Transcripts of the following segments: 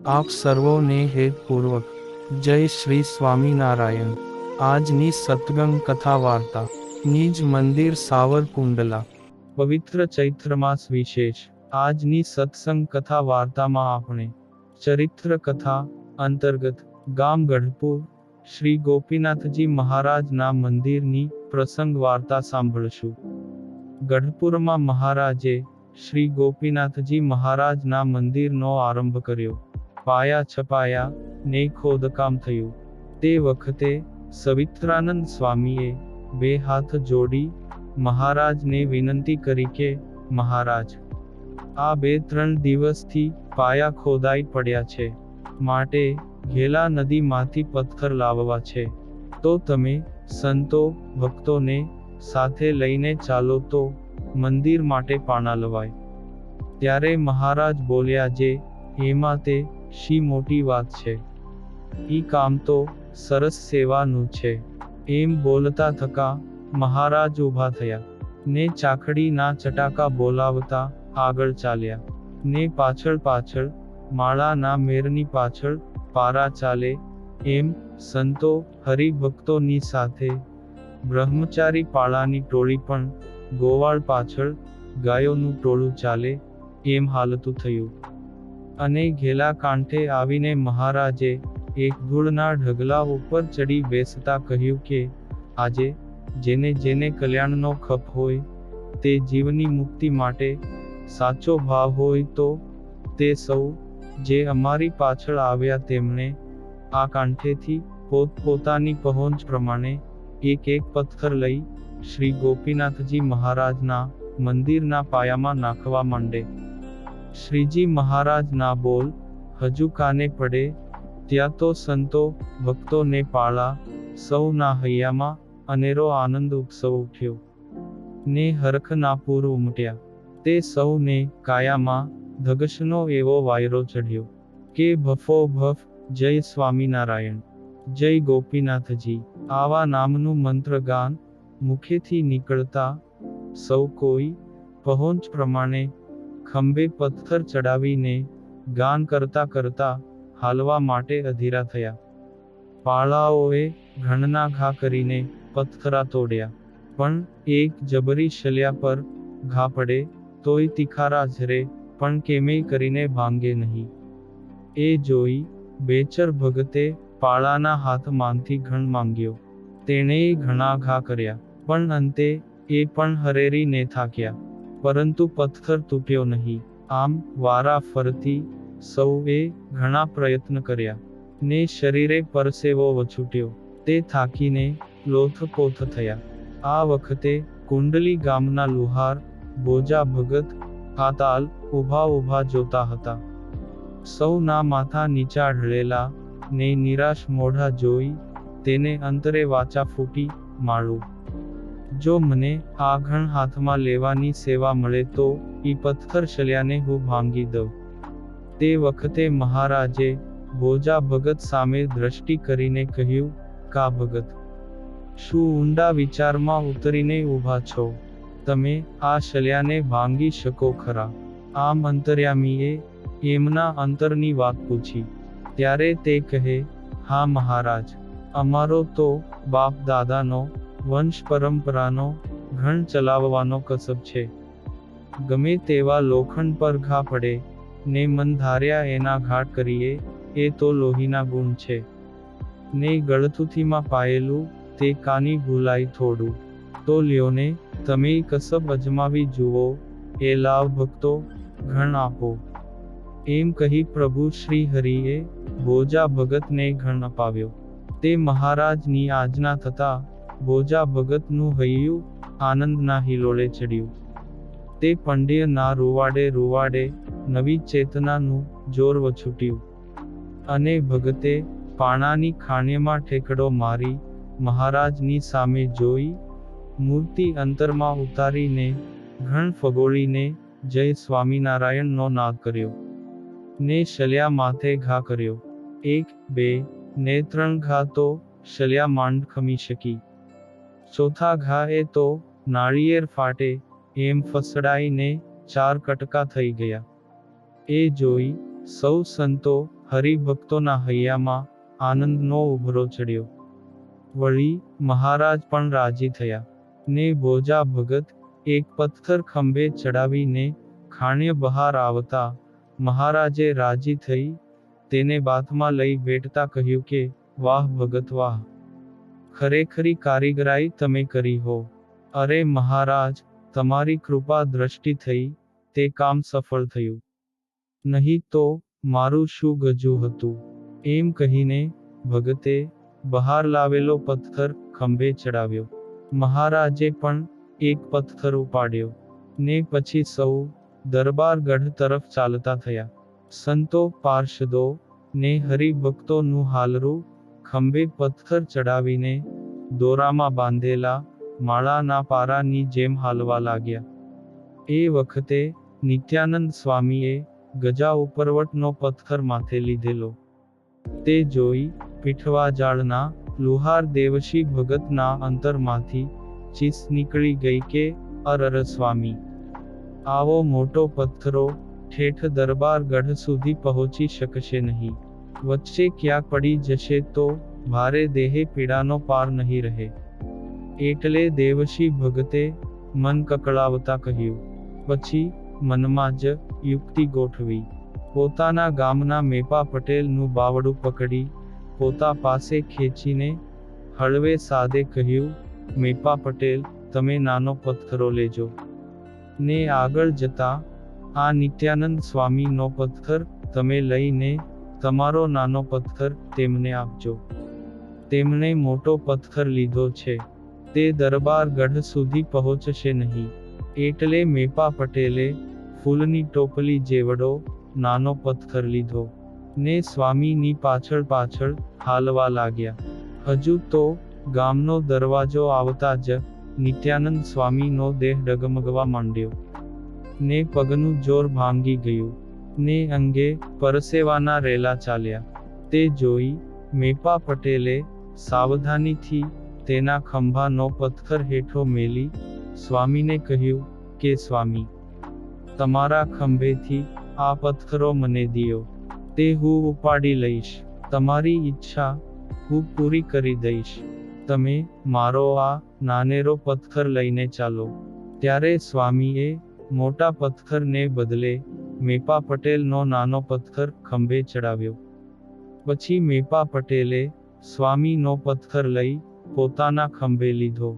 આપ સર્વોને હેતપૂર્વક જય શ્રી સ્વામિનારાયણ। આજની સત્સંગ કથા વાર્તા નિજ મંદિર સાવરકુંડલા। પવિત્ર ચૈત્ર માસ વિશેષ। આજની સત્સંગ કથા વાર્તામાં આપણે ચરિત્ર કથા અંતર્ગત ગામ ગઢપુર શ્રી ગોપીનાથજી મહારાજના મંદિરની પ્રસંગ વાર્તા સાંભળશું। ગઢપુરમાં મહારાજે શ્રી ગોપીનાથજી મહારાજના મંદિરનો આરંભ કર્યો। પાયા છપાયા ને ખોદકામ થયું। તે વખતે સવિત્રાનંદ સ્વામીએ બે હાથ જોડી મહારાજને વિનંતી કરી કે મહારાજ, આ 2-3 દિવસથી પાયા ખોદાઈ પડ્યા છે, માટે ઘેલા નદીમાંથી પથ્થર લાવવા છે, તો તમે સંતો ભક્તોને સાથે લઈને ચાલો તો મંદિર માટે પાણા લવાય। ત્યારે મહારાજ બોલ્યા, જે એમાં તે શી મોટી વાત છે, ઈ કામ તો સરસ સેવાનું છે। એમ બોલતા થકા મહારાજ ઊભા થયા ને ચાકડીના ચટાકા બોલાવતા આગળ ચાલ્યા ને પાછળ માળાના મેરની પાછળ પારા ચાલે એમ સંતો હરિભક્તોની સાથે બ્રહ્મચારી પાળાની ટોળી પણ ગોવાળ પાછળ ગાયોનું ટોળું ચાલે એમ હાલતું થયું। અને ઘેલા કાંઠે આવીને મહારાજે એક ધૂળના ઢગલા ઉપર ચડી બેસતા કહ્યું કે આજે જેને જેને કલ્યાણનો ખપ હોય, તે જીવની મુક્તિ માટે સાચો ભાવ હોય તો તે સૌ જે અમારી પાછળ આવ્યા તેમણે આ કાંઠેથી પોતપોતાની પહોંચ પ્રમાણે એક પથ્થર લઈ શ્રી ગોપીનાથજી મહારાજના મંદિરના પાયામાં નાખવા માંડે। શ્રીજી મહારાજ ના બોલ હજુ કાને પડે ત્યાં તો સંતો ભક્તોને પાળા સૌના હૈયામાં અનેરો આનંદ ઉત્સવ ઉઠ્યો ને હરખના પૂર ઉમટ્યા। તે સૌને કાયામાં ધગશનો એવો વાયરો ચઢ્યો કે ભફો ભફ જય સ્વામિનારાયણ, જય ગોપીનાથજી આવા નામનું મંત્રગાન મુખેથી નીકળતા સૌ કોઈ પહોંચ પ્રમાણે ખંભે પથ્થર ચડાવીને ગાન કરતા હાલવા માટે અધીરા થયા। પાળાઓએ ઘણના ઘા કરીને પથ્થરા તોડ્યા, પણ એક જબરી શલ્યા પર ઘા પડે તોય તિખારા ઝરે પણ કેમેય કરીને ભાંગે નહીં। એ જોઈ બેચર ભગતે પાળાના હાથમાંથી ઘણ માંગ્યો। તેણેય ઘણા ઘા કર્યા, પણ અંતે એ પણ હરેરીને થાક્યા, પરંતુ પથ્થર તૂટ્યો નહીં। આમ વારા ફરતી સૌએ ઘણા પ્રયત્ન કર્યા ને શરીરે પરસેવો વછૂટ્યો, તે થાકીને લોથપોથ થયા। આ વખતે કુંડલી ગામના લુહાર બોજા ભગત આતાલ ઊભા જોતા હતા। સૌના માથા નીચા ઢળેલા ને નિરાશ મોઢા જોઈ તેને અંતરે વાચા ફૂટી, માળું, જો મને આ ઘણ હાથમાં લેવાની સેવા મળે તો ઈ પથ્થર શલ્યાને હું ભાંગી દઉં। તે વખતે મહારાજે બોજા ભગત સામે દ્રષ્ટિ કરીને કહ્યું, કા ભગત, શું ઊંડા વિચારમાં ઉતરીને ઊભા છો? તમે આ શલ્યાને ભાંગી શકો ખરા? આમ અંતર્યામીએ એમના અંતરની વાત પૂછી ત્યારે તે કહે, હા મહારાજ, અમારો તો બાપ દાદાનો વંશ પરંપરાનો ઘણ ચલાવવાનો કસબ છે। ગમે તેવા લોખંડ પર ઘા પડે ને મન ધાર્યા એના ઘાટ કરીએ એ તો લોહીના ગુણ છે ને ગળથુથીમાં પાયેલું તે કાની ભૂલાય થોડું, તો લ્યોને તમેય કસબ અજમાવી જુઓ, એ લાવ ભક્તો ઘણ આપો। એમ કહી પ્રભુ શ્રી હરિએ બોજા ભગતને ઘણ અપાવ્યો। તે મહારાજની આજ્ઞા થતા બોજા ભગતનું હૈયું આનંદના હિલોળે ચડ્યું। તે પંડ્ય ના રૂવાડે નવી ચેતનાનું જોર વછૂટ્યું અને ભગતે પાણાની ખાણ્યમાં ઠેકડો મારી મહારાજની સામે જોઈ મૂર્તિ અંતરમાં ઉતારીને ઘણ ફગોળીને જય સ્વામિનારાયણનો નાદ કર્યો ને શલ્યા માથે ઘા કર્યો। 1, 2 ને 3 ઘા તો શલ્યા માંડ ખમી શકી, ચોથા ઘા એ તો નાળિયેર ફાટે એમ ફસડાઈને 4 કટકા થઈ ગયા। એ જોઈ સૌ સંતો હરિભક્તોના હૈયામાં આનંદનો ઉભરો ચડ્યો. વળી મહારાજ પણ રાજી થયા. ને ભોજા ભગત એક પથ્થર ખંભે ચડાવીને ખાણ્ય બહાર આવતા મહારાજે રાજી થઈ તેને બાથમાં લઈ બેઠતા કહ્યું કે, વાહ ભગત વાહ! ખરેખરી કારીગરાઈ તમે કરી હો. અરે મહારાજ, તમારી કૃપા દ્રષ્ટિ થઈ તે કામ સફળ થયું. નહીં તો મારું શું ગજું હતું. એમ કહીને ભગતે બહાર લાવેલો પથ્થર ખંભે ચડાવ્યો. મહારાજે પણ એક પથ્થર ઉપાડ્યો. ને પછી સૌ દરબારગઢ તરફ ચાલતા થયા. સંતો, પાર્ષદો ને હરિભક્તોનું હાલરું ખંભે પથ્થર ચડાવીને દોરામાં બાંધેલા માળાના પારાની જેમ હાલવા લાગ્યા. એ વખતે નિત્યાનંદ સ્વામીએ ગજા ઉપરવટનો પથ્થર માથે લીધેલો. તે જોઈ પીઠવાજાળના લુહાર દેવશી ભગતના અંતરમાંથી ચીસ નીકળી ગઈ કે, અરર સ્વામી! આવો મોટો પથ્થરો ઠેઠ દરબારગઢ સુધી પહોંચી શકશે નહીં. વચ્ચે ક્યાંક પડી જશે તો ભારે દેહે પીડાનો પાર નહીં રહે. એટલે દેવશી ભગતે મન કકળાવતા કહ્યું. પછી મનમાં જ યુક્તિ ગોઠવી. પોતાના ગામના મેપા પટેલનું બાવડું પકડી પોતા પાસે ખેંચીને હળવે સાદે કહ્યું, મેપા પટેલ, તમે નાનો પથ્થરો લેજો. ને આગળ જતા આ નિત્યાનંદ સ્વામીનો પથ્થર તમે લઈને તમારો નાનો પથ્થર તેમને આપજો. તેમણે મોટો પથ્થર લીધો છે. તે દરબારગઢ સુધી પહોંચશે નહીં. એટલે મેપા પટેલે ફૂલની ટોપલી જેવડો નાનો પથ્થર લીધો. ને સ્વામીની પાછળ પાછળ હાલવા લાગ્યા. હજુ તો ગામનો દરવાજો આવતા જ નિત્યાનંદ સ્વામીનો દેહ ડગમગવા માંડ્યો. ને પગનું જોર ભાંગી ગયું. ને અંગે પરસેવાના રેલા ચાલ્યા. તે જોઈ મેપા પટેલે સાવધાનીથી તેના ખંભાનો પથ્થર હેઠો મેલી સ્વામીને કહ્યું કે, સ્વામી! તમારા ખંભેથી આ પથ્થરો મને દિયો. તે હું ઉપાડી લઈશ. તમારી ઈચ્છા હું પૂરી કરી દઈશ. તમે મારો આ નાનેરો પથ્થર લઈને ચાલો. ત્યારે સ્વામીએ મોટા પથ્થરને બદલે મેપા પટેલનો નાનો પથ્થર ખંભે ચડાવ્યો. પછી મેપા પટેલે સ્વામીનો પથ્થર લઈ પોતાના ખંભે લીધો.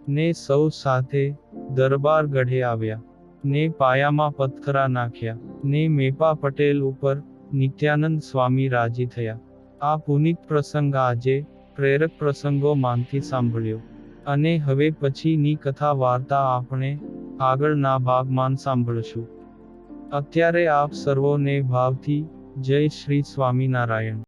ને સૌ સાથે દરબારગઢે આવ્યા. ને પાયામાં પથ્થરા નાખ્યા. ને મેપા પટેલ ઉપર નિત્યાનંદ સ્વામી રાજી થયા. આ પુનિત પ્રસંગ આજે પ્રેરક પ્રસંગોમાંથી સાંભળ્યો. અને હવે પછીની કથા વાર્તા આપણે આગળના ભાગમાં સાંભળશું. અત્યારે આપ સર્વોને ભાવથી જય શ્રી સ્વામિનારાયણ.